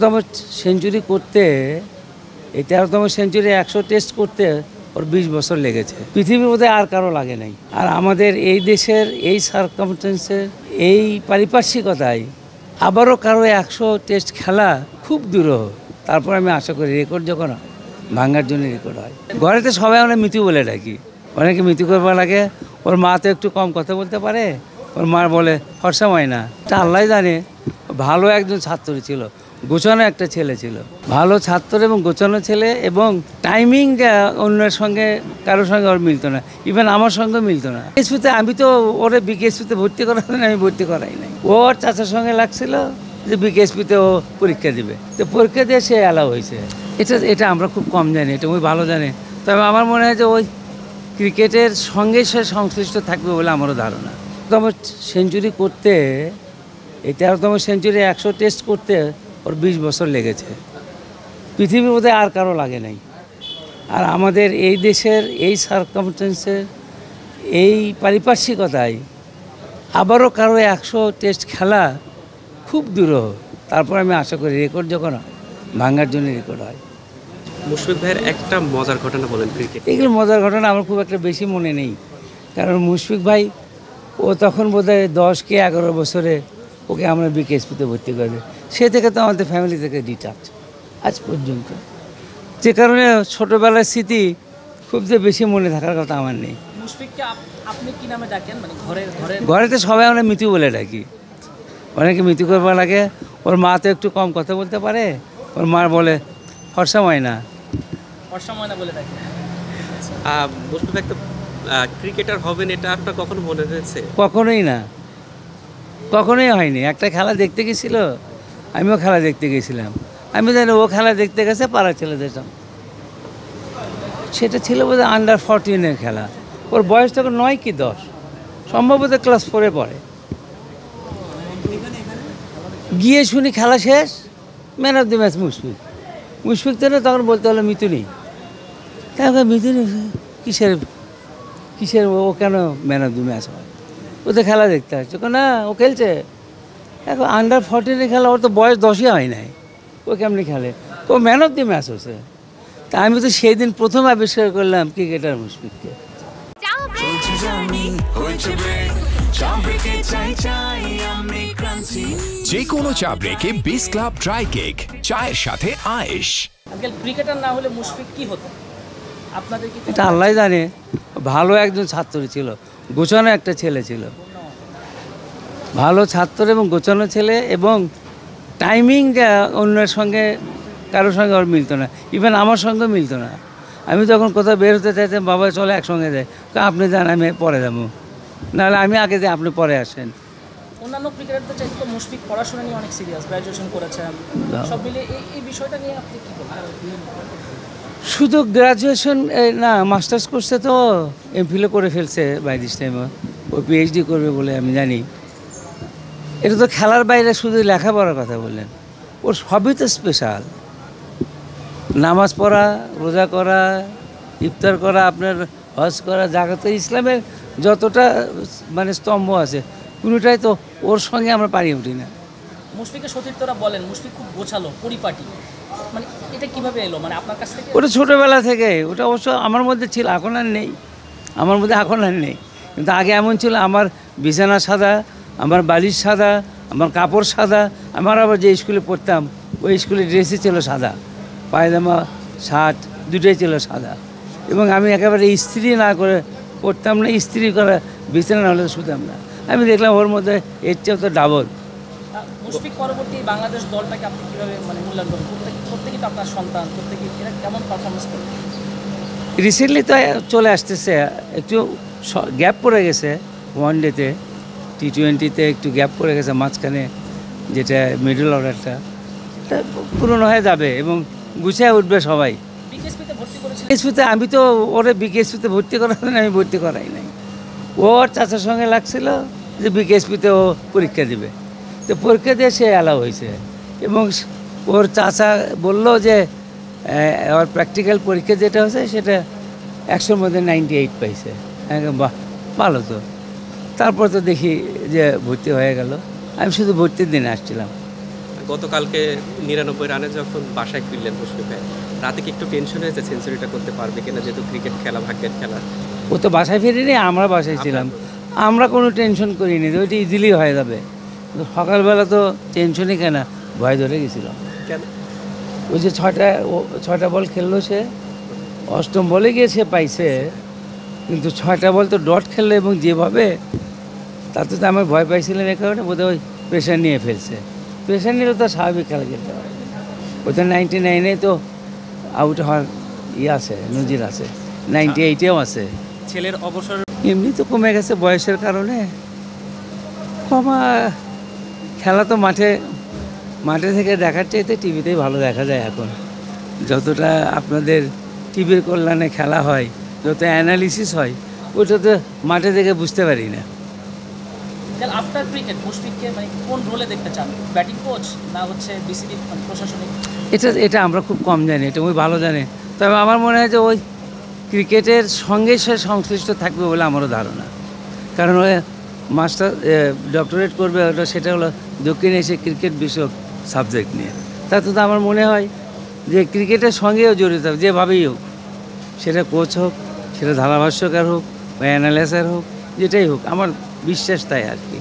তম সেঞ্চুরি করতে এই ১৩তম সেঞ্চুরি ১০০ টেস্ট করতে ওর ২০ বছর লেগেছে। পৃথিবীর মধ্যে আর কারো লাগে নাই। আর আমাদের এই দেশের এই সার্কামস্টেন্সে এই পারিপার্শ্বিকতায় আবারও কারো ১০০ টেস্ট খেলা খুব দুরূহ। তারপর আমি আশা করি রেকর্ড যখন ভাঙার জন্য রেকর্ড হয়। ঘরেতে সবাই আমরা মিতু বলে ডাকি, অনেকে মিতু করবার লাগে। ওর মা তো একটু কম কথা বলতে পারে, ওর মা বলে ফর্সা ময়না। তা আল্লাহ জানে, ভালো একজন ছাত্র ছিল, গোছানো একটা ছেলে ছিল, ভালো ছাত্র এবং গোছানো ছেলে, এবং টাইমিংটা অন্যের সঙ্গে কারোর সঙ্গে ওর মিলতো না, ইভেন আমার সঙ্গে মিলতো না। কেসপিতে আমি তো ওরে বিকেএসপিতে ভর্তি করাতেন, আমি ভর্তি করাই নাই। ওর চাচার সঙ্গে লাগছিল যে বিকেএসপিতে ও পরীক্ষা দিবে, তো পরীক্ষা দিয়ে সে অ্যালাউ হয়েছে। এটা আমরা খুব কম জানি, এটা ওই ভালো জানে। তবে আমার মনে হয় যে ওই ক্রিকেটের সঙ্গে সে সংশ্লিষ্ট থাকবে বলে আমারও ধারণা। তবে সেঞ্চুরি করতে এই ১৩তম সেঞ্চুরি ১০০ টেস্ট করতে ওর ২০ বছর লেগেছে। পৃথিবীর মধ্যে আর কারো লাগে নাই। আর আমাদের এই দেশের এই সার্কামস্টেন্সে এই পারিপার্শ্বিকতায় আবারও কারো ১০০ টেস্ট খেলা খুব দুরূহ। তারপর আমি আশা করি রেকর্ড যখন ভাঙার জন্য রেকর্ড হয়। মুশফিক ভাইয়ের একটা মজার ঘটনা বলেন ক্রিকেট। এগুলো মজার ঘটনা আমার খুব একটা বেশি মনে নেই, কারণ মুশফিক ভাই ও তখন বোধহয় ১০ কি ১১ বছরে ওকে আমরা বিকেএসপিতে ভর্তি করে, সে থেকে তো আমাদের ফ্যামিলি থেকে ডিটাচ আজ পর্যন্ত। যে কারণে ছোটোবেলার স্মৃতি খুব যে বেশি মনে থাকার কথা আমার নেই। মুশফিককে আপনি কি নামে ডাকেন? মানে ঘরেতে সবাই আমরা মিতু বলে ডাকি, অনেকে মিতু করবার লাগে। ওর মা তো একটু কম কথা বলতে পারে, ওর মা বলে ফর্সা ময়না। ফর্সা ময়না বলে ডাকেন। মুশফিক ভাই তো ক্রিকেটার হবেন, এটা আপনার কখনো মনে হয়েছে? কখনোই না, কখনোই হয়নি। একটা খেলা দেখতে গেছিল, আমিও খেলা দেখতে গেছিলাম। আমি জানি ও খেলা দেখতে গেছে পাড়া ছেলেদের সঙ্গে। সেটা ছিল বোধহয় আন্ডার 14-এর খেলা। ওর বয়স তখন 9 কি 10, সম্ভবত ক্লাস 4-এ পড়ে। গিয়ে শুনি খেলা শেষ, man of the match Mushfiq. Mushfiq তো না, তখন বলতে হলো মিতুনি। তারপর মিতুনি কিসের ও কেন ম্যান অফ দি ম্যাচ হয়? ও তো খেলা দেখতে আসছে না, ও খেলছে। এখন আন্ডার 14-এর খেলা, ওর তো বয়স 10-ই হয় নাই, ও কেমনি খেলে? ও ম্যান অফ দি ম্যাচ হচ্ছে। তা আমি তো সেই দিন প্রথম আবিষ্কার করলাম ক্রিকেটার মুশফিককে। যে কোনো চা ব্রেকে বিস ক্লাব ড্রাই কেক, চায়ের সাথে আয়েশ। আজকাল ক্রিকেটার না হলে মুশফিক কি হতো আপনাদের কি? এটা আল্লাহ জানে, ভালো একজন ছাত্র ছিল, গোছানো একটা ছেলে ছিল, ভালো ছাত্র এবং গোছানো ছেলে, এবং টাইমিংটা অন্যের সঙ্গে কারোর সঙ্গে ওর মিলতো না, ইভেন আমার সঙ্গে মিলতো না। আমি যখন কোথাও বের হতে চাইতাম, বাবা চলে একসঙ্গে যায়, আপনি যান আমি পরে যাবো, নাহলে আমি আগে যাই আপনি পরে আসেন। অন্যান্য ক্রিকেটারদের চাইতে তো মুশফিক পড়াশোনা নিয়ে অনেক সিরিয়াস, গ্র্যাজুয়েশন করেছেন, সব মিলে এই বিষয়টা নিয়ে আপনি কী বলেন? শুধু গ্রাজুয়েশন না, মাস্টার্স করছে, তো এমফিলও করে ফেলছে বাই দিস টাইমে। ও পিএইচডি করবে বলে আমি জানি। এটা তো খেলার বাইরে শুধু লেখাপড়ার কথা বললেন, ওর সবই তো স্পেশাল। নামাজ পড়া, রোজা করা, ইফতার করা, আপনার হজ করা, জাকাতে, ইসলামের যতটা মানে স্তম্ভ আছে কোনোটাই তো ওর সঙ্গে আমরা পারি উঠি না। মুশফিকের সতীর্থরা বলেন মুশফিক খুব গোছালো, পরিপাটি, মানে এটা কিভাবে এলো? মানে আপনার কাছ থেকে? ওটা ছোটোবেলা থেকে, ওটা অবশ্য আমার মধ্যে ছিল, এখন আর নেই, আমার মধ্যে এখন আর নেই। কিন্তু আগে এমন ছিল, আমার বিছানা সাদা, আমার বালিশ সাদা, আমার কাপড় সাদা। আমার আবার যে স্কুলে পড়তাম ওই স্কুলের ড্রেসই ছিল সাদা, পায়জামা শার্ট দুটোই ছিল সাদা। এবং আমি একেবারে ইস্ত্রি না করে পড়তাম না, ইস্ত্রি করা বিছানা না হলে শুতাম না। আমি দেখলাম ওর মধ্যে এর চেয়েও তো ডাবল। মুশফিক পরবর্তী বাংলাদেশ দলটাকে আপনি কীভাবে মানে মূল্যায়ন করেন? প্রত্যেকেই তো আপনার সন্তান, প্রত্যেকেই এরা কেমন পারফরমেন্স করে? রিসেন্টলি তো চলে আসতেছে, একটু গ্যাপ পড়ে গেছে ওয়ানডেতে, টি20-তে একটু গ্যাপ পড়ে গেছে মাঝখানে, যেটা মিডল অর্ডারটা পুরনো হয়ে যাবে এবং গুছিয়ে উঠবে সবাই। বিকেএসপিতে ভর্তি করেছেন? বিকেএসপিতে আমি তো ওরে বিকেএসপিতে ভর্তি করাতেন, আমি ভর্তি করাই নাই। ওর চাচার সঙ্গে লাগছিল যে বিকেএসপিতে ও পরীক্ষা দিবে, তো পরীক্ষা দিয়ে সে অ্যালাউ হয়েছে। এবং ওর চাচা বললো যে ওর প্র্যাকটিক্যাল পরীক্ষা যেটা হয়েছে সেটা 100-র মধ্যে 98 পাইছে। বাহ, ভালো তো। তারপর তো দেখি যে ভর্তি হয়ে গেল। আমি শুধু ভর্তির দিনে আসছিলাম। গতকালকে 99 রানে যখন বাসায় ফিরলেন মুশফিক ভাই, রাতে কি একটু টেনশন হয়েছে সেঞ্চুরিটা করতে পারবে কিনা, যেহেতু ক্রিকেট খেলা ভাগ্যের খেলা? ও তো বাসায় ফিরিনি, আমরা বাসায় ছিলাম। আমরা কোনো টেনশন করিনি, ওইটা ইজিলি হয়ে যাবে। কিন্তু সকালবেলা তো টেনশনই কেন, ভয় ধরে গেছিলাম। কেন? ওই যে ছয়টা বল খেললো সে, অষ্টম বলে গিয়ে সে পাইছে, কিন্তু 6টা বল তো ডট খেললো এবং যেভাবে, তাতে তো আমার ভয় পাইছিলাম। এ কারণে বোধহয় ওই প্রেশার নিয়ে ফেলছে। প্রেশার নিলে তো স্বাভাবিক খেলা খেলতে পারে। ওটা 99-এ তো আউট হওয়ার আছে, নজির আছে, 98-এও আছে। ছেলের অবসর এমনি তো কমে গেছে বয়সের কারণে। কমা, খেলা তো মাঠে থেকে দেখার চাইতে টিভিতেই ভালো দেখা যায় এখন। যতটা আপনাদের টিভির কল্যাণে খেলা হয়, যত অ্যানালিসিস হয়, ওটা তো মাঠে থেকে বুঝতে পারি না। আফটার ক্রিকেট মুশফিককে মানে কোন রোলে দেখতে চান? ব্যাটিং কোচ না হচ্ছে বিসিবি প্রশাসনিক? এটা আমরা খুব কম জানি, এটা ওই ভালো জানে। তবে আমার মনে হয় যে ওই ক্রিকেটের সঙ্গে সে সংশ্লিষ্ট থাকবে বলে আমারও ধারণা। কারণ ওই মাস্টার ডক্টরেট করবে, সেটা হলো দক্ষিণ এশিয়া ক্রিকেট বিষয়ক সাবজেক্ট নিয়ে। তাতে তো আমার মনে হয় যে ক্রিকেটের সঙ্গেও জড়িত হবে, যেভাবেই হোক, সেটা কোচ হোক, সেটা ধারাভাষ্যকার হোক বা অ্যানালাইজার হোক, যেটাই হোক, আমার বিশ্বাস তাই আর কি।